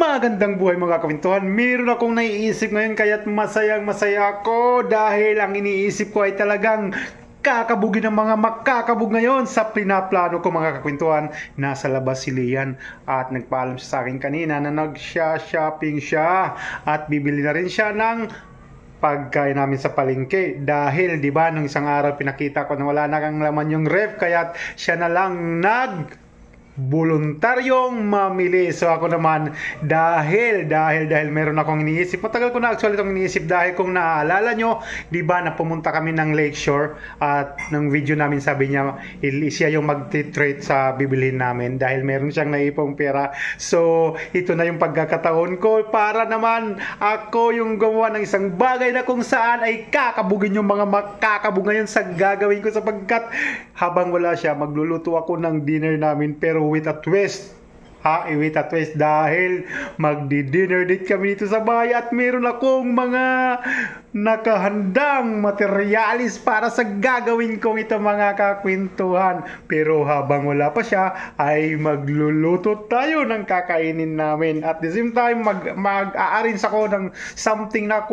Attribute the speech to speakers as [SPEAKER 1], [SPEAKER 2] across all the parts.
[SPEAKER 1] Magandang buhay mga kawentuhan. Meron akong naiisip ngayon kaya't masayang masaya ako dahil ang iniisip ko ay talagang kakabugin ng mga makakabug ngayon sa pinaplano ko mga kakwentuhan. Nasa labas si Lian at nagpaalam siya sa akin kanina na nag-shopping siya at bibili na rin siya ng pagkain namin sa palengke dahil 'di ba nung isang araw pinakita ko na wala na kang laman yung ref kaya siya na lang voluntaryong mamili. So ako naman dahil meron akong iniisip. Matagal ko na actually itong iniisip dahil kung naaalala nyo, di ba na pumunta kami ng Lakeshore at ng video namin sabi niya siya yung mag-treat sa bibilhin namin dahil meron siyang naipong pera. So ito na yung pagkakataon ko para naman ako yung gumawa ng isang bagay na kung saan ay kakabugin yung mga makakabug ngayon sa gagawin ko sapagkat habang wala siya magluluto ako ng dinner namin pero with a twist. With a twist dahil magdi-dinner date kami dito sa bahay at meron akong mga nakahandang materialis para sa gagawin kong ito mga kakwentuhan. Pero habang wala pa siya ay magluluto tayo ng kakainin namin. At the same time mag-a-arrange ako ng something na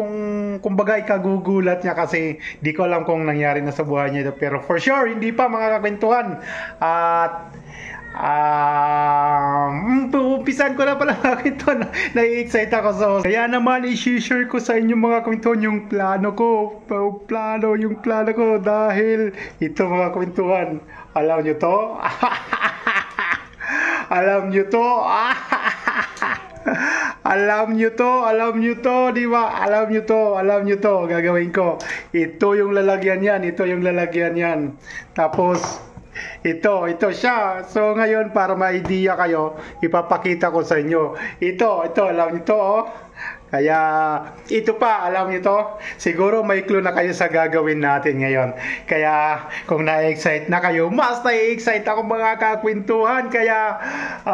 [SPEAKER 1] kumbaga ikagugulat niya kasi di ko alam kung nangyari na sa buhay niya ito. Pero for sure hindi pa mga kakwentuhan. At umpisan ko na pala mga kwentuhan. Nai-excite ako so kaya naman i-share ko sa inyo mga kwentuhan yung plano ko dahil ito mga kwentuhan alam nyo to alam nyo to di ba alam nyo to gagawin ko ito yung lalagyan yan tapos ito siya. So ngayon para ma-idea kayo, ipapakita ko sa inyo. Ito, alam niyo to oh. Kaya ito pa, alam niyo to. Siguro may clue na kayo sa gagawin natin ngayon. Kaya kung na-excite na kayo, mas na-excite ako mga kakwentuhan. Kaya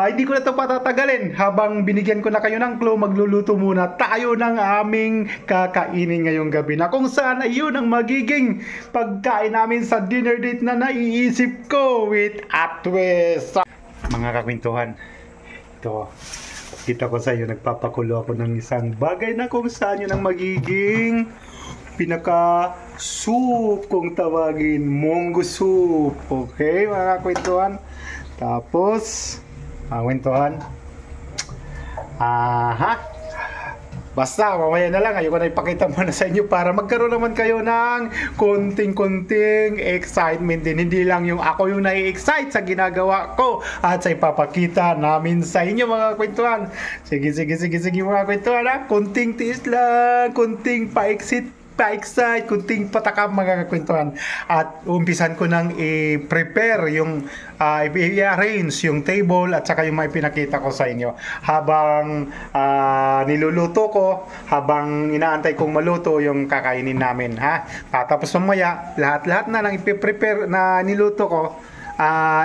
[SPEAKER 1] hindi ko na ito patatagalin. Habang binigyan ko na kayo ng clue, magluluto muna tayo ng aming kakainin ngayong gabi. Na kung saan ay yun ang magiging pagkain namin sa dinner date na naiisip ko with a twist. Mga kakwentuhan, ito. Kita ko sa iyo, nagpapakulo ako ng isang bagay na kung saan yun ang magiging pinaka-soup kung tawagin, mongo soup. Okay, mga kwentuhan. Tapos, kwentuhan. Basta, mamaya na lang. Ayoko na ipakita muna sa inyo para magkaroon naman kayo ng konting-konting excitement din. Hindi lang yung ako yung nai-excite sa ginagawa ko at sa ipapakita namin sa inyo mga kwentuhan. Sige mga kwentuhan ha. Konting tiis lang, konting pa-excite, kunting patakam mga kakwentuhan. At umpisan ko nang i-prepare yung i-arrange yung table at saka yung may pinakita ko sa inyo habang niluluto ko, habang inaantay kong maluto yung kakainin namin ha. Tapos mamaya lahat na lang i-prepare na niluto ko,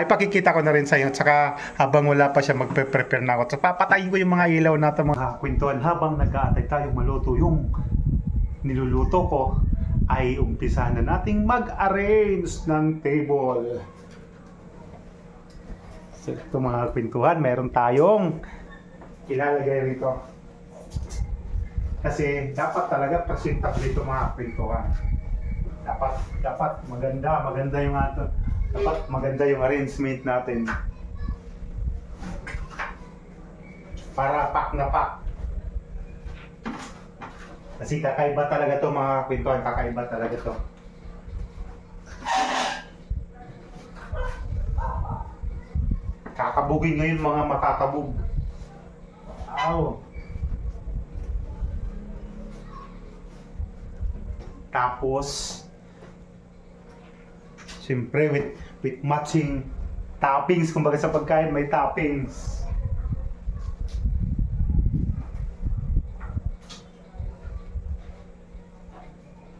[SPEAKER 1] ipakikita ko na rin sa inyo. Tsaka habang wala pa siya magpe-prepare na ako. So papatayin ko yung mga ilaw natin mga kwentuhan habang nag-aantay tayong maluto yung niluluto ko ay umpisahan na nating mag-arrange ng table. So ito mga kwentuhan, meron tayong ilalagay rito. Kasi dapat talaga presentable ito mga kwentuhan. Dapat maganda yung ato. Dapat maganda yung arrangement natin. Para pak na pak. Kasi kakaiba talaga to mga kwentuhan, kakaiba talaga to. Kakabugin ngayon mga makakabug. Tapos, siyempre with matching toppings, kumbaga sa pagkain may toppings.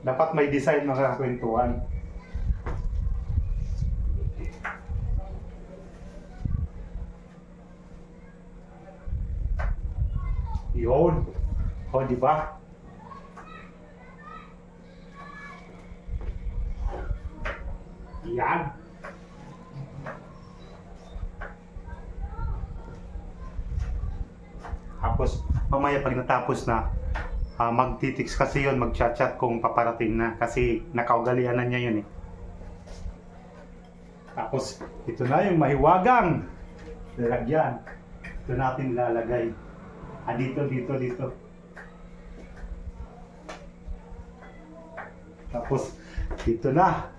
[SPEAKER 1] Dapat may design mga kwentuhan. Yun. O, di ba? Yan. Tapos mamaya pag natapos na, magtitix kasi yun, mag-chat kung paparating na. Kasi nakaugalian na niya yun eh. Tapos ito na yung mahiwagang lalagyan. Ito natin lalagay. Dito. Tapos dito na.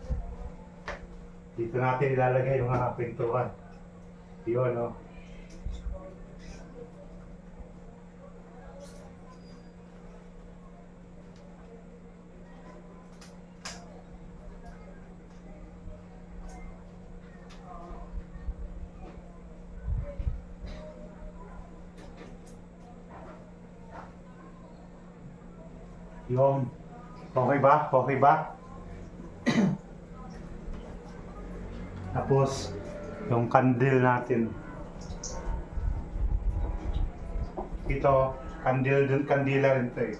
[SPEAKER 1] Dito natin ilalagay yung mga pintuan. Yun, no? Yun. Okay ba? Okay ba? Tapos, yung candle natin. Ito, kandila rin ito eh.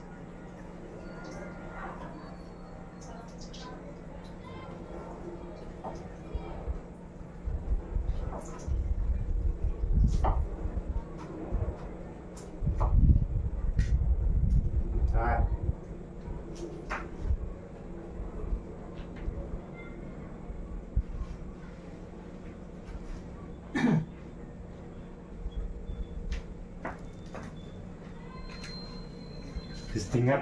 [SPEAKER 1] Ayan.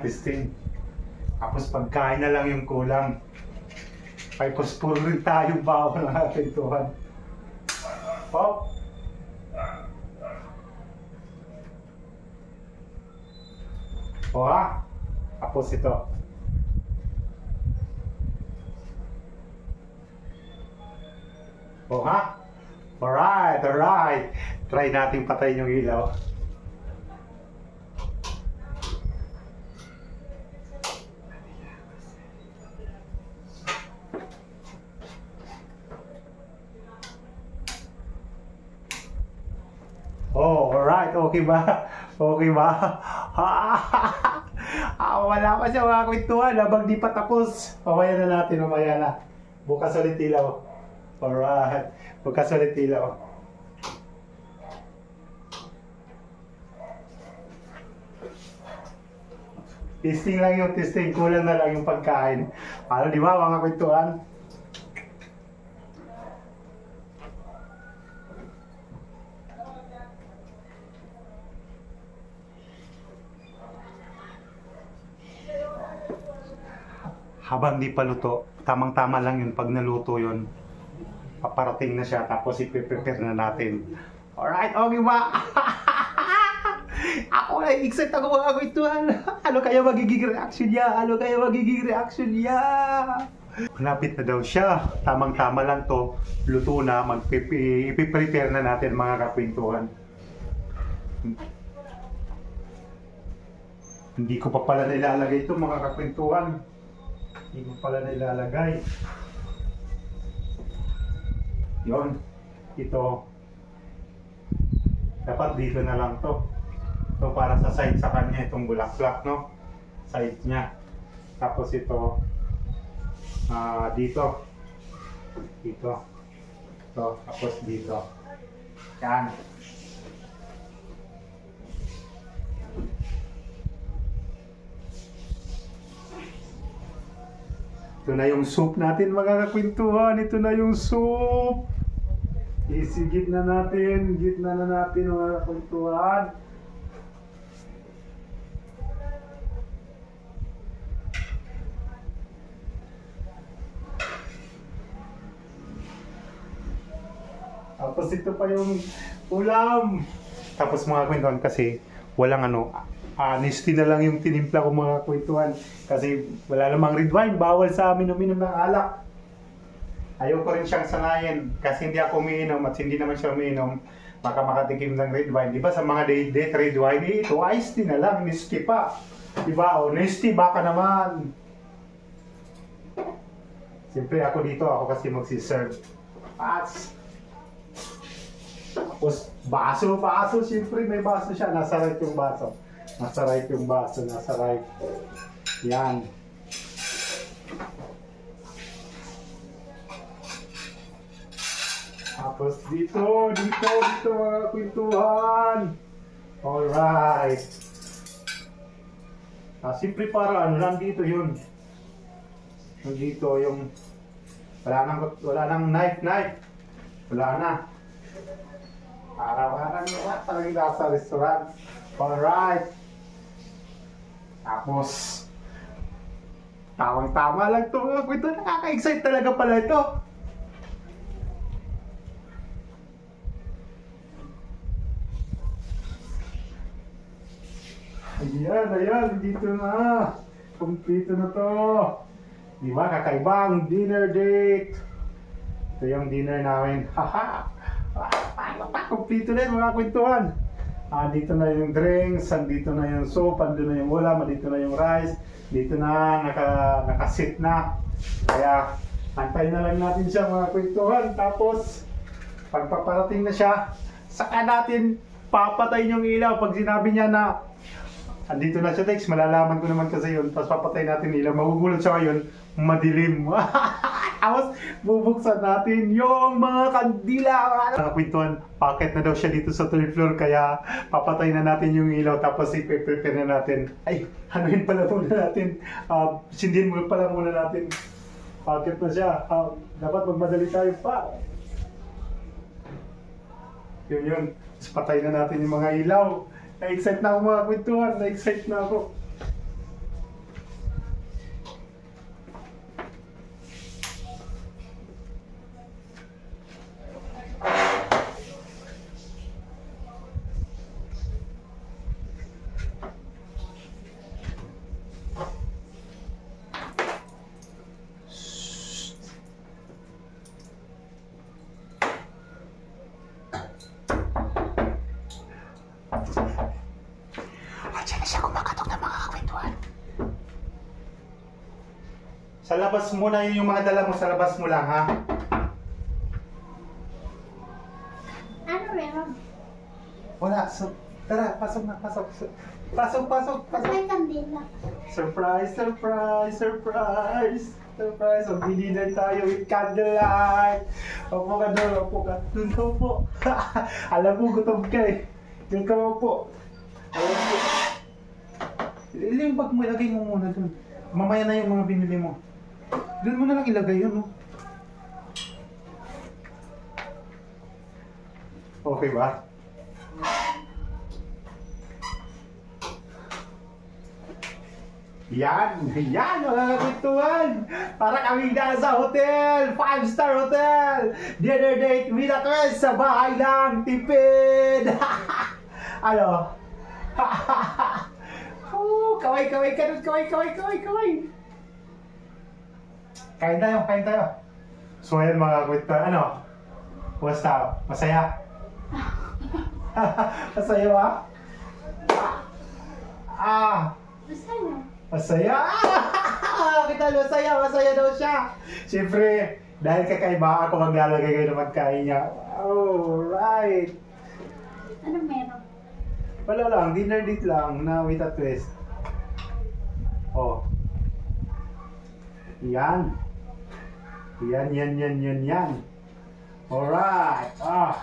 [SPEAKER 1] Testing. Tapos pagkain na lang yung kulang. Pipos puro rin tayo bawal ng ating tuhan. Pop! O ha? Tapos ito. O ha? Alright. Try natin patayin yung ilaw. Oh, alright. Okay ba? Wala pa siya mga kwentuhan habang di pa tapos. Mamaya na natin, mamaya na. Bukas ulit ilaw. Alright. Bukas ulit ilaw. Testing lang yung testing. Kulang na lang yung pagkain. Di ba mga kwentuhan? Habang di pa luto, tamang-tama lang yun. Pag naluto yun, paparating na siya, tapos ipiprepare na natin. Alright, okay ba? Ako na, excited ako mga kwentuhan. Ano kaya magiging reaction niya? Malapit na daw siya. Tamang-tama lang to. Luto na, ipiprepare na natin mga kapintuhan. Hindi ko pa pala nilalagay ito mga kapintuhan. Hindi mo pala nilalagay. Yun. Ito. Dapat dito na lang to. Ito para sa side sa kanya. Itong bulaklak, no? Side niya. Tapos ito. Dito. Ito. Tapos dito. Yan. Ito na yung soup natin mga kakwentuhan. Ito na yung soup. Isigit na natin. Gitna na natin mga kakwentuhan. Tapos ito pa yung ulam. Tapos mga kakwentuhan kasi walang honesty na lang yung tinimpla ko mga kwentuhan. Kasi wala namang red wine. Bawal sa amin uminom ng alak. Ayaw ko rin siyang sanayin. Kasi hindi ako umiinom at hindi naman siya umiinom. Baka makatikim ng red wine. Diba sa mga date red wine, ito iced tea na lang. Honesty pa. Diba? Honesty baka naman. Siyempre ako dito. Ako kasi magsiserve. Tapos baso. Siyempre may baso siya. Nasa right yung baso. Nasa right. Yan. Tapos dito mga kwentuhan. Alright. Simple para ano lang dito yun. Nandito yung wala nang knife. Wala na. Araw-araw na talagang nasa restaurant. Alright. Tapos tawang-tama lang to. Ito nakaka-excite talaga pala ito. Ayan, dito na. Kompleto na to. Di ba, kakaibang dinner date. Ito yung dinner namin. Haha. Kompleto na yun, mga kwentuhan. Dito na yung drinks, dito na yung soup, andito na yung ulam, dito na yung rice. Dito na, nakasit na. Kaya, antayin na lang natin siya, mga kwentuhan. Tapos, pagpaparating na siya, saka natin papatayin yung ilaw. Pag sinabi niya na andito na siya, Tex, malalaman ko naman kasi yun. Tapos papatay natin ilaw. Magugulat siya ngayon, madilim. Tapos bubuksan natin yung mga kandila. Nakapintuan, packet na daw siya dito sa 3rd floor. Kaya papatay na natin yung ilaw. Tapos i-prepare na natin. Ay, anuhin pala muna natin. Sindin mo pala muna natin. Packet na siya. Dapat magmadali tayo pa. Yun. Tapos patay na natin yung mga ilaw. Na-excite na ako mga kwentuhan, na-excite na ako. Sa labas muna yung mga dala mo, sa labas mo lang, ha?
[SPEAKER 2] Ano meron?
[SPEAKER 1] Wala. So, tara, pasok na, pasok. Pasok.
[SPEAKER 2] May kandila.
[SPEAKER 1] Surprise. Magdi-dinner tayo with candlelight. Opo ka doon, Doon ka po. Alam mo, gutom ka eh. Doon ka po. Alam mo. Yung bag mo, ilagay mo muna doon. Mamaya na yung mga binili mo. Doon mo na lang ilagay yun, no? Okay ba? Yan, mga kwentuhan. Para kami nasa hotel, 5-star hotel. Dinner date with a twist sa bahay lang, tipid. Ano? Kaway ka dun, kaway. Kain tayo. So ayan mga kwentuhan, ano? Basta, masaya? Masaya ba? Masaya? Masaya daw siya. Siyempre, dahil kakaiba ako, maglalagay kayo ng pagkain niya. Alright.
[SPEAKER 2] Ano meron?
[SPEAKER 1] Wala lang, dinner date lang na with a twist. Oh. Yan. Alright.
[SPEAKER 2] Tama.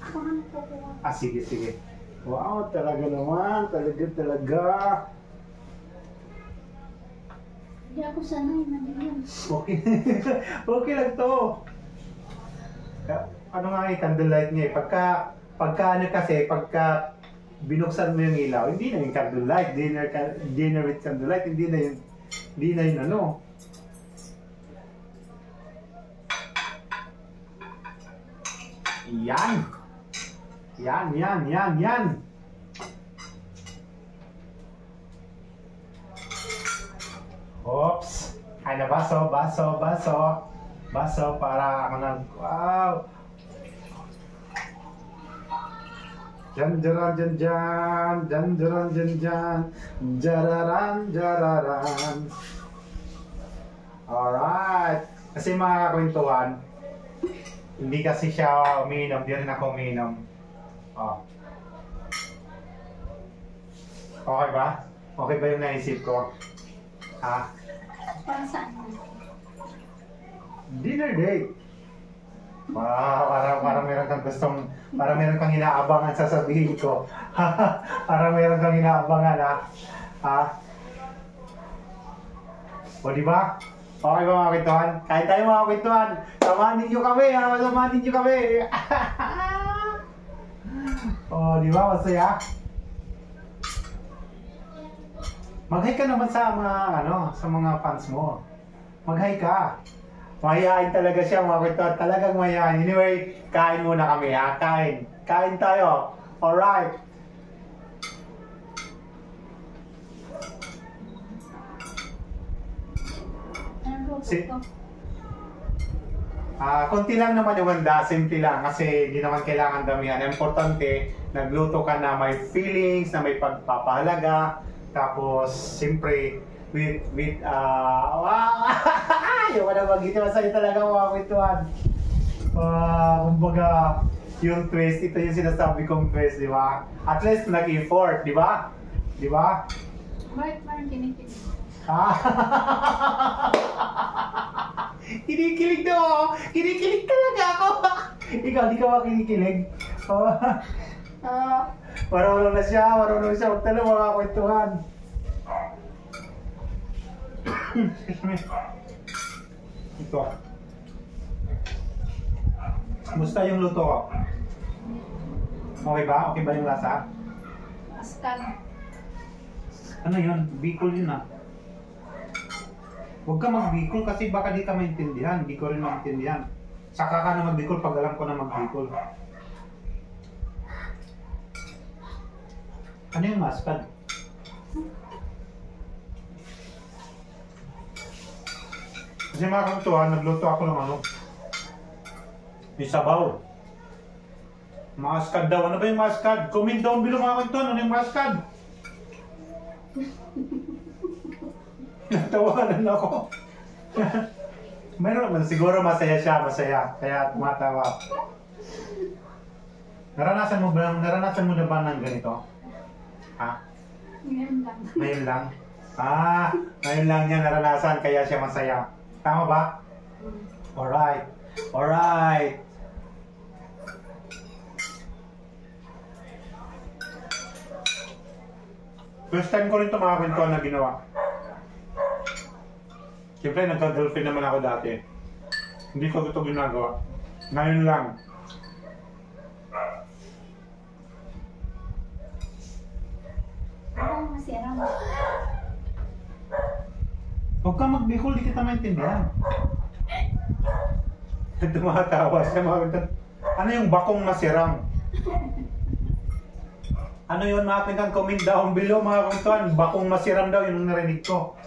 [SPEAKER 2] Ako nga nagpupuha.
[SPEAKER 1] Sige. Wow, talaga naman. Talaga.
[SPEAKER 2] Hindi ako sanay, madilim.
[SPEAKER 1] Okay lang to. Ano nga candlelight nga eh. Pagka binuksan mo yung ilaw, hindi na yung candlelight. Dinner with candlelight, hindi na yun ano. Yan. Oops. Ay na baso para ako wow. Jararan. Alright. Kasi mga kwentuhan, hindi kasi siya umiinom, di rin ako umiinom. Okay ba? Okay ba yung naisip ko? Ha?
[SPEAKER 2] Para saan?
[SPEAKER 1] Dinner date. Parang meron kang gustong, parang meron kang inaabangan sasabihin ko. Parang meron kang inaabangan, ha? Ha? O, di ba? Okay ba mga kwentuhan? Kahit tayo mga kwentuhan, samahan ninyo kami, ha? Samahan ninyo kami. O, di ba? Masaya? Mag-hi ka naman sa mga, sa mga fans mo. Mag-hi ka. Mahihain talaga siya mga kwentuhan. Talagang mahihain. Anyway, kain muna kami, ha? Kain. Kain tayo. Alright. Konti lang naman yung handa, simple lang kasi hindi naman kailangan damihan. Importante, nagluto ka na may feelings, na may pagpapahalaga, tapos siyempre with yung ano mag-ito, masaya talaga mga kwentuhan. Kumbaga, yung twist, ito yung sinasabi kong twist, di ba? At least nag-effort, di ba? Di ba?
[SPEAKER 2] Bakit parang kinikilig?
[SPEAKER 1] Kinikilig daw! Kinikilig talaga ako! Ikaw, di ka ba kinikilig? Marunong na siya. Huwag tala mga kwentuhan. Ito. Musta yung luto ko? Okay ba? Okay ba yung lasa?
[SPEAKER 2] Askan.
[SPEAKER 1] Ano yun? Bicol yun, ah. Huwag ka mag-Bicol kasi baka di ka maintindihan. Di ko rin maintindihan. Saka ka na mag-Bicol pag alam ko na mag-Bicol. Ano yung mustard? Kasi mga kantuhan, nagluto ako ng may sabaw. Mustard daw. Ano ba yung mustard? Comment down below mga kantuhan. Ano yung mustard? Natawanan ako. Meron naman, siguro masaya siya, kaya tumatawa. Naranasan mo na ba ng ganito? Ha?
[SPEAKER 2] Ngayon lang.
[SPEAKER 1] Ngayon lang? Ngayon lang niya naranasan, kaya siya masaya. Tama ba? Alright. First time ko rin ito mga kwentuhan na ginawa. Siyempre, nagka-girlfriend naman ako dati. Hindi ko ito ginagawa. Ngayon lang.
[SPEAKER 2] Parang masira mo.
[SPEAKER 1] Huwag ka mag-Bicol, di kita maintindihan. Tumatawa siya mga kwentuhan. Ano yung bakong masirang? Ano yun mga kwentuhan? Comment down below mga kwentuhan. Bakong masirang daw, yun ang narinig ko.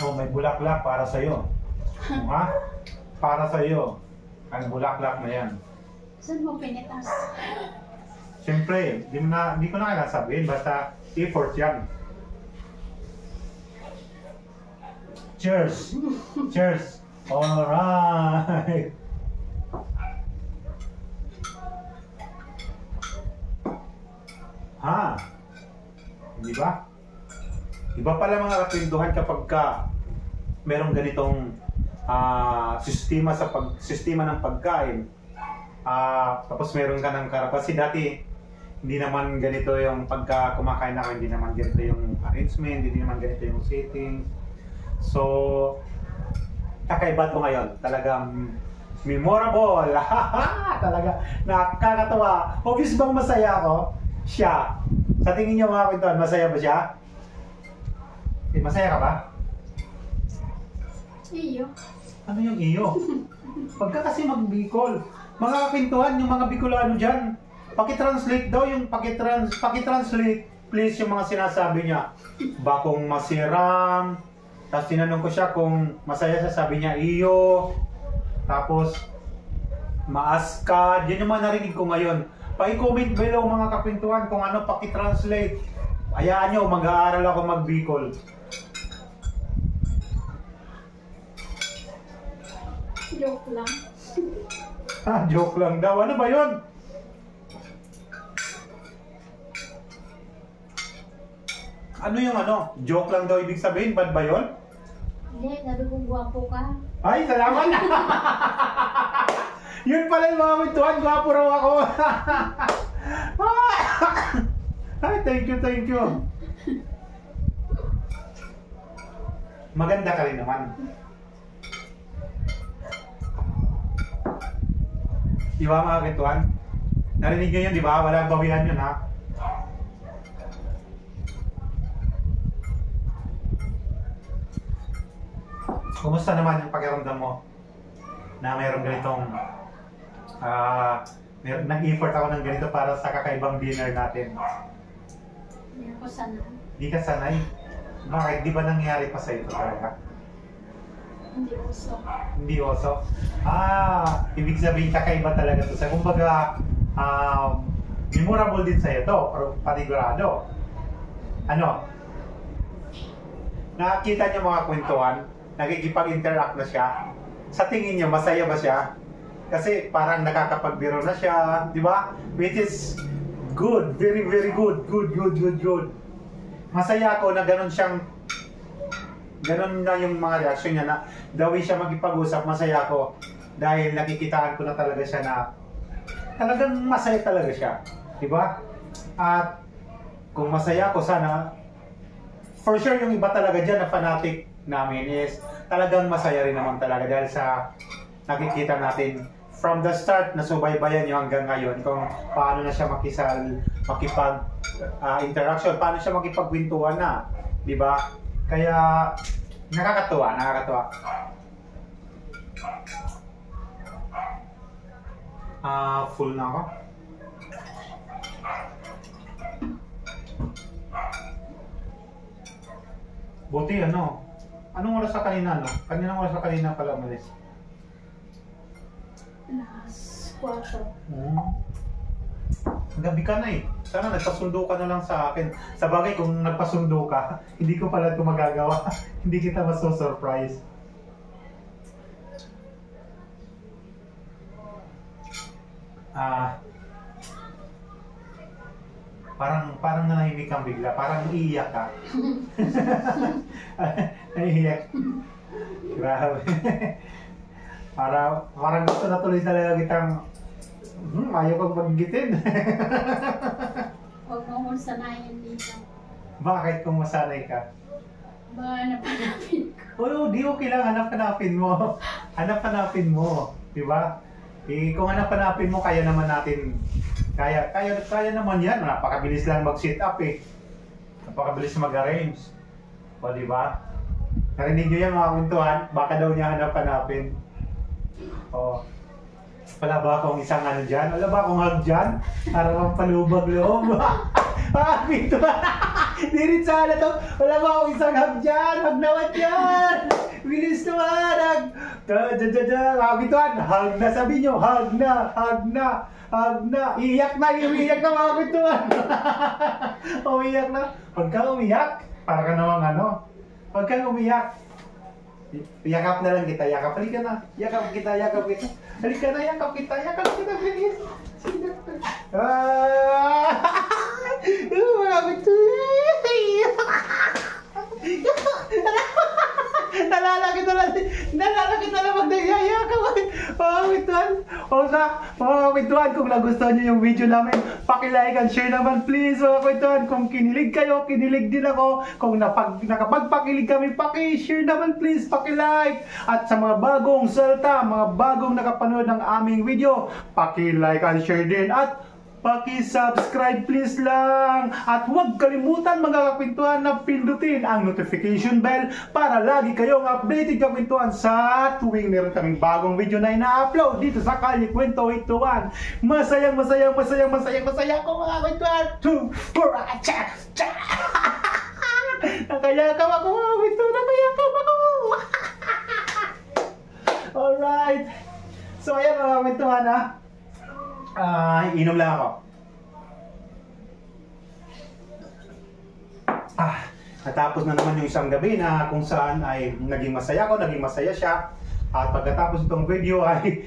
[SPEAKER 1] Oh, may bulaklak para sa'yo. Ha? Para sa'yo. Ang bulaklak na yan.
[SPEAKER 2] Saan mo pinitas?
[SPEAKER 1] Siyempre, di ko na kailangan sabihin. Basta effort yan. Cheers! Cheers! Alright! Ha? Di ba? Iba pala mga kapintuhan kapag merong ganitong sistema ng pagkain. Tapos meron ka ng kasi dati hindi naman ganito yung pagka kumakain ako, hindi naman ganito yung arrangement, hindi naman ganito yung setting. So, kakaiba to ngayon. Talagang memorable. Talaga nakakatawa. Obvious bang masaya ako? Siya. Sa tingin niyo mga kwentuhan, masaya ba siya? Masaya ka ba?
[SPEAKER 2] Iyo.
[SPEAKER 1] Ano yung iyo? Pagka kasi mag-Bicol, mga kapintuhan, yung mga Bicolano dyan, pakitranslate daw yung pakitranslate please yung mga sinasabi niya. Bakong masirang, tapos tinanong ko siya kung masaya siya, sabi niya iyo, tapos maaskad, yun yung mga narinig ko ngayon. Pa-comment below mga kapintuhan kung ano pakitranslate. Hayaan nyo, mag-aaral ako mag-Bicol.
[SPEAKER 2] Joke lang.
[SPEAKER 1] Joke lang daw. Ano ba yun? Ano yung ano? Joke lang daw ibig sabihin? Bad ba yun?
[SPEAKER 2] Hindi, sabi ko gwapo ka.
[SPEAKER 1] Ay, salamat! Yun pala yung mga kwentuhan. Gwapo raw ako. Ay, thank you, thank you. Maganda ka rin naman. Di ba mga kwentuhan? Narinig nyo yun, di ba? Walang bawian yun, ha? Kumusta naman yung pakiramdam mo na mayroong ganitong nag-effort ako ng ganito para sa kakaibang dinner natin?
[SPEAKER 2] Hindi ako sana.
[SPEAKER 1] Di ka sanay? Bakit? Di ba nangyari pa sa ito talaga?
[SPEAKER 2] Hindi uso.
[SPEAKER 1] Hindi oso? Ibig sabihin kakaiba talaga ito. Kumbaga, memorable din sa'yo ito, pero panigurado. Ano? Nakakita niyo mga kwentuhan, nakikipag-interact na siya. Sa tingin niyo, masaya ba siya? Kasi parang nakakapagbiro na siya, di ba? Which is good, very very good, good. Masaya ako na ganun siyang, ganun na yung mga reaction niya na the way siya magipag-usap, masaya ako. Dahil nakikitaan ko na talaga siya na talagang masaya talaga siya, di ba? At kung masaya ako, sana for sure yung iba talaga dyan na fanatic namin is talagang masaya rin naman talaga dahil sa nakikita natin from the start na subaybayan nyo hanggang ngayon kung paano na siya makipag-interaction, paano siya makipagkwentuhan na, di ba? Kaya nakakatuwa. Full na ako. Buti ano? Anong oras sa kanina, no? Kaninang oras sa kanina pala umalis?
[SPEAKER 2] Alas 4.
[SPEAKER 1] Gabi ka na eh. Sana nagpasundo ka na lang sa akin. Sa bagay, kung nagpasundo ka, hindi ko pala ito magagawa. Hindi kita maso-surprise. Parang nanahimik kang bigla. Parang iiyak ka. Naiiyak. Grabe. Parang gusto na tuloy talaga kitang ayaw kang maggitin.
[SPEAKER 2] Huwag mo akong sanayin dito.
[SPEAKER 1] Bakit kung masanay ka?
[SPEAKER 2] Baka napanapin ko.
[SPEAKER 1] Oo, di okay lang. Hanap-hanapin mo. Hanap-hanapin mo. Diba? Kung hanap-hanapin mo, kaya naman natin. Kaya naman yan. Napakabilis lang mag-sit up eh. Napakabilis mag-arrange. O diba? Narinig nyo yan mga kwentuhan? Baka daw niya hanap-hanapin. O. Wala ba akong isang ano dyan? Wala ba akong hug dyan? Para bang palubag-loob? Pito. Dirit sana to. Wala ba akong isang hug dyan? Hug naman dyan! Bilis naman! Pituan! Hug na sabi nyo! Hug na! Iiyak na mga pituan! Umiyak na. Huwag ka umiyak. Para ka namang ano. Huwag kang umiyak. Yakap na lang kita, yakap. Halika na. Yakap kita. Halika na, yakap kita. Bilis. Mga Nalalaki na lang magdayayakap. Mga kwentuhan, kung nagustuhan nyo yung video namin, paki-like and share naman please mga kwentuhan. Kung kinilig kayo, kinilig din ako. Kung nakapagpakilig kami, paki-share naman please, paki-like. At sa mga bagong salta, mga bagong nakapanood ng aming video, paki-like and share din. At paki-subscribe please lang. At huwag kalimutan mga kakwentuhan na pindutin ang notification bell para lagi kayong updated kakwentuhan sa tuwing meron kaming bagong video na ina-upload dito sa Kalye Kwento 821. Masayang ako mga kakwentuhan. 2, 4, cha! Nakayakap ako mga kakwentuhan. Nakayakap ako. Alright. So ayan mga kakwentuhan ha. Inom lang ako. Natapos na naman yung isang gabi na kung saan ay naging masaya siya. At pagkatapos itong video ay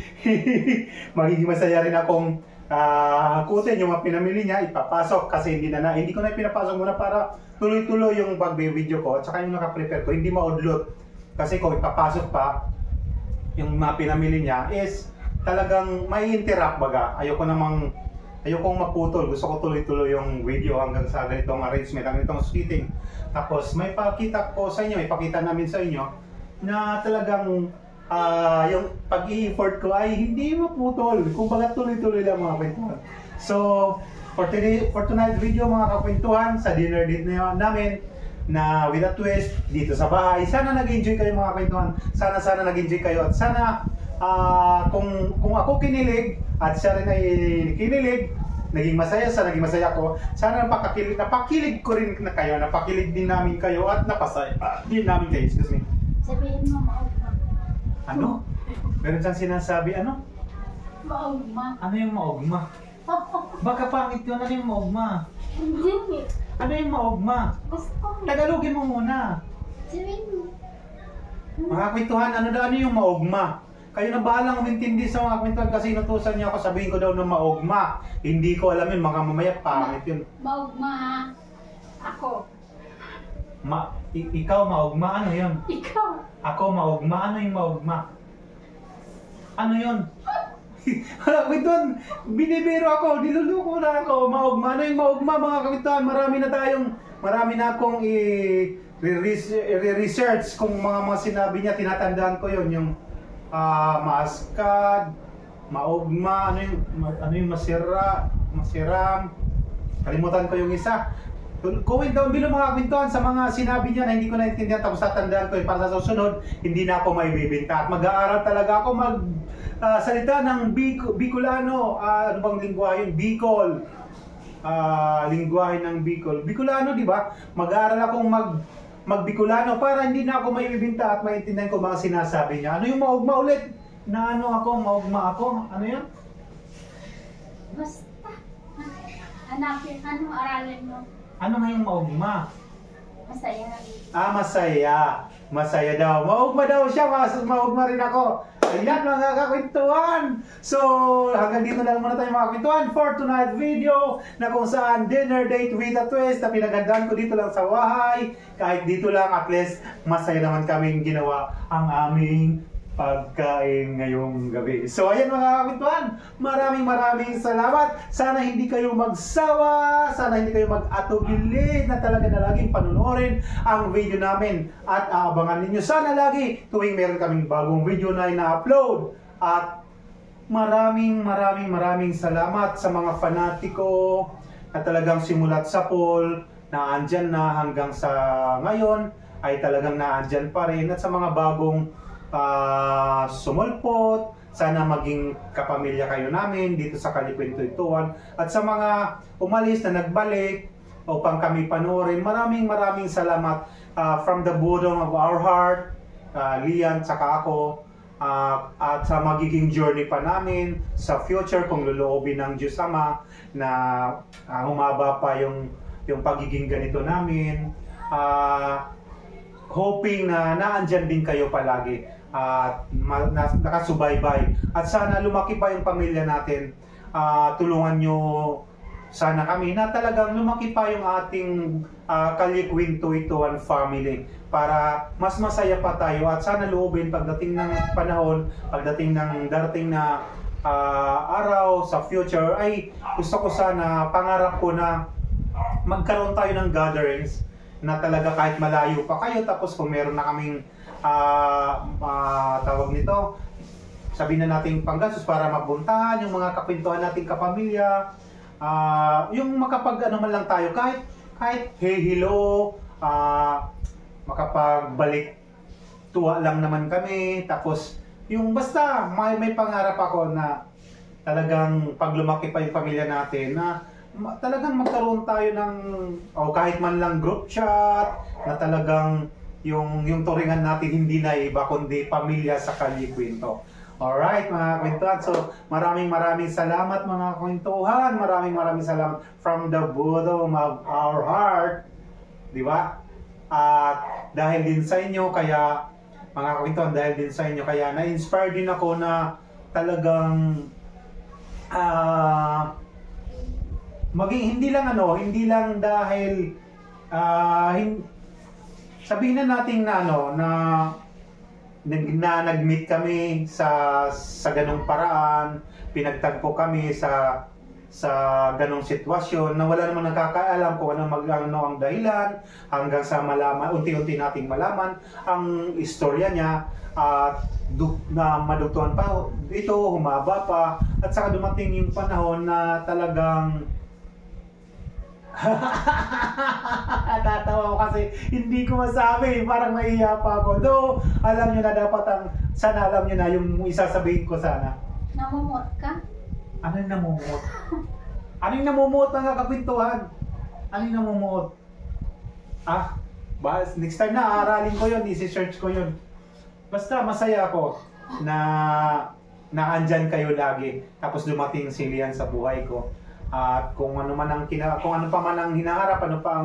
[SPEAKER 1] magiging masaya rin akong Hakutin yung mga pinamili niya, ipapasok kasi hindi ko na pinapasok muna para tuloy-tuloy yung pag-video ko at saka yung naka-prepare ko, hindi maudlot. Kasi kung ipapasok pa yung mga pinamili niya is talagang may interrupt baga. Ayokong maputol. Gusto ko tuloy-tuloy yung video hanggang sa ganitong arrangement, hanggang ganitong seating. Tapos may pakita ko sa inyo, ipakita namin sa inyo na talagang yung pag-i-effort ko ay hindi maputol. Kung baga tuloy-tuloy lang mga kwentuhan. So, for tonight's video mga kakwentuhan, sa dinner date namin na with a twist dito sa bahay. Sana nag-enjoy kayo mga kwentuhan. Sana nag-enjoy kayo at sana kung ako kinilig at siya rin ay kinilig, naging masaya ako. Sana napakilig ko rin na kayo, napakilig din namin kayo at napasaya din namin kayo. Excuse me.
[SPEAKER 2] Sabihin mo, maugma.
[SPEAKER 1] Ano? Meron siyang sinasabi, ano?
[SPEAKER 2] Maugma.
[SPEAKER 1] Ano yung maugma? Baka pangit yun, ano yung maugma?
[SPEAKER 2] Hindi.
[SPEAKER 1] Ano yung maugma?
[SPEAKER 2] Gusto ko.
[SPEAKER 1] Tagalogin mo muna.
[SPEAKER 2] Sabihin mo.
[SPEAKER 1] Mga kwentuhan, ano yung maugma? Kayo na bahalang umintindi sa mga kwentuhan kasi inutusan niyo ako, sabihin ko daw na maugma. Hindi ko alam yun, mga mamaya pangit yun.
[SPEAKER 2] Maugma ha. Ako.
[SPEAKER 1] Ikaw maugma, ano yun?
[SPEAKER 2] Ikaw.
[SPEAKER 1] Ako maugma, ano yung maugma? Ano yun? Kwentuhan, binibiro ako, niluluko na ako, maugma. Ano yung maugma mga kwentuhan? Marami na akong i-research kung mga sinabi niya, tinatandaan ko yun, yung maaskad, maugma, ano yung masiram, kalimutan ko yung isa. Comment down below mga kwentuhan sa mga sinabi niya na hindi ko naintindihan, tapos tatandaan ko para sa susunod, hindi na ako may bibinta. At mag-aaral talaga ako salita ng Bicolano, ano bang lingwahe yun? Bicol. Lingwahe ng Bicol. Bicolano, di ba? Mag-aaral akong mag-Bicolano para hindi na ako may bibinta at maintindihan ko mga sinasabi niya. Ano yung maugma ulit? Maugma ako? Ano yun?
[SPEAKER 2] Basta. Hanapin, aralin mo.
[SPEAKER 1] Ano nga yung maugma?
[SPEAKER 2] Masaya.
[SPEAKER 1] Masaya. Masaya daw. Maugma daw siya. Maugma rin ako. Ayan mga kakwentuhan. So, hanggang dito lang muna tayo mga kakwentuhan for tonight's video na kung saan dinner date with a twist na pinagandaan ko dito lang sa bahay. Kahit dito lang, at least masaya naman kaming ginawa ang aming pagkain ngayong gabi. So ayan mga kakwentuhan, maraming salamat. Sana hindi kayo magsawa, sana hindi kayo mag-atubili na talaga na laging panunorin ang video namin at aabangan ninyo sana lagi tuwing meron kaming bagong video na ina-upload. At maraming salamat sa mga fanatiko na talagang simulat sa poll na andyan na hanggang sa ngayon ay talagang naandyan pa rin, at sa mga bagong sumulpot, sana maging kapamilya kayo namin dito sa Kalikwentuhan, at sa mga umalis na nagbalik upang kami panoorin, maraming salamat from the bottom of our heart, Lian tsaka ako, at sa magiging journey pa namin sa future kung loloobin ng Diyos Ama na humaba pa yung pagiging ganito namin, hoping na naandyan din kayo palagi at nakasubaybay, at sana lumaki pa yung pamilya natin. Tulungan nyo sana kami na talagang lumaki pa yung ating Kalikwentuhan family para mas masaya pa tayo, at sana loobin pagdating ng panahon, pagdating ng darating na araw sa future, ay gusto ko sana, pangarap ko na magkaroon tayo ng gatherings na talaga kahit malayo pa kayo, tapos kung meron na kaming tawag nito, sabihin na natin Panggasos para mabuntahan yung mga kakwentuhan nating kapamilya, yung makapag ano man lang tayo, kahit hey hello, makapagbalik tuwa lang naman kami. Tapos yung basta may pangarap ako na talagang pag lumaki pa yung pamilya natin, na talagang magkaroon tayo ng kahit man lang group chat na talagang yung turingan natin hindi na iba kundi pamilya sa Kalikwento. Alright mga kwentuhan, so maraming salamat mga kwentuhan, maraming salamat from the bottom of our heart, di ba? At dahil din sa inyo, kaya mga kwentuhan, dahil din sa inyo, kaya na-inspire din ako na talagang maging hindi lang dahil sabihin na natin na nag-meet kami sa ganung paraan, pinagtagpo kami sa ganong sitwasyon na wala namang nakakaalam kung ano ang dahilan, hanggang sa malaman, unti-unti nating malaman ang istorya niya, at na madugtungan pa ito, humaba pa, at saka dumating yung panahon na talagang tatawa ko kasi hindi ko masabi, parang naiiya pa ako. Though, alam nyo na dapat sana alam nyo na yung isasabihin ko sana.
[SPEAKER 2] Namumot ka?
[SPEAKER 1] Ano yung namumuot? Ano yung namumuot mga kapintuhan? Ano yung namumuot? Next time na, aaralin ko yun, isi-search ko yun. Basta masaya ako na andyan kayo lagi. Tapos dumating si Lian sa buhay ko. At kung ano pa man ang hinaharap, ano pa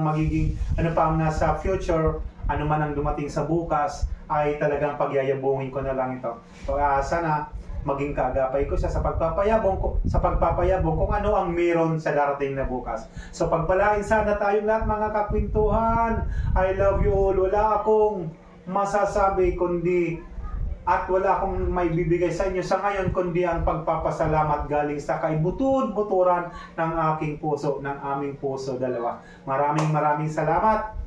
[SPEAKER 1] ang nasa future, ano man ang dumating sa bukas, ay talagang pagyayabungin ko na lang ito. So, sana maging kaagapay ko siya sa pagpapayabong kung ano ang meron sa darating na bukas. So pagpalain sana tayong lahat mga kapintuhan. I love you all. Wala akong masasabi at wala akong may bibigay sa inyo sa ngayon kundi ang pagpapasalamat galing sa kaibutud-buturan ng aking puso, ng aming puso dalawa. Maraming salamat.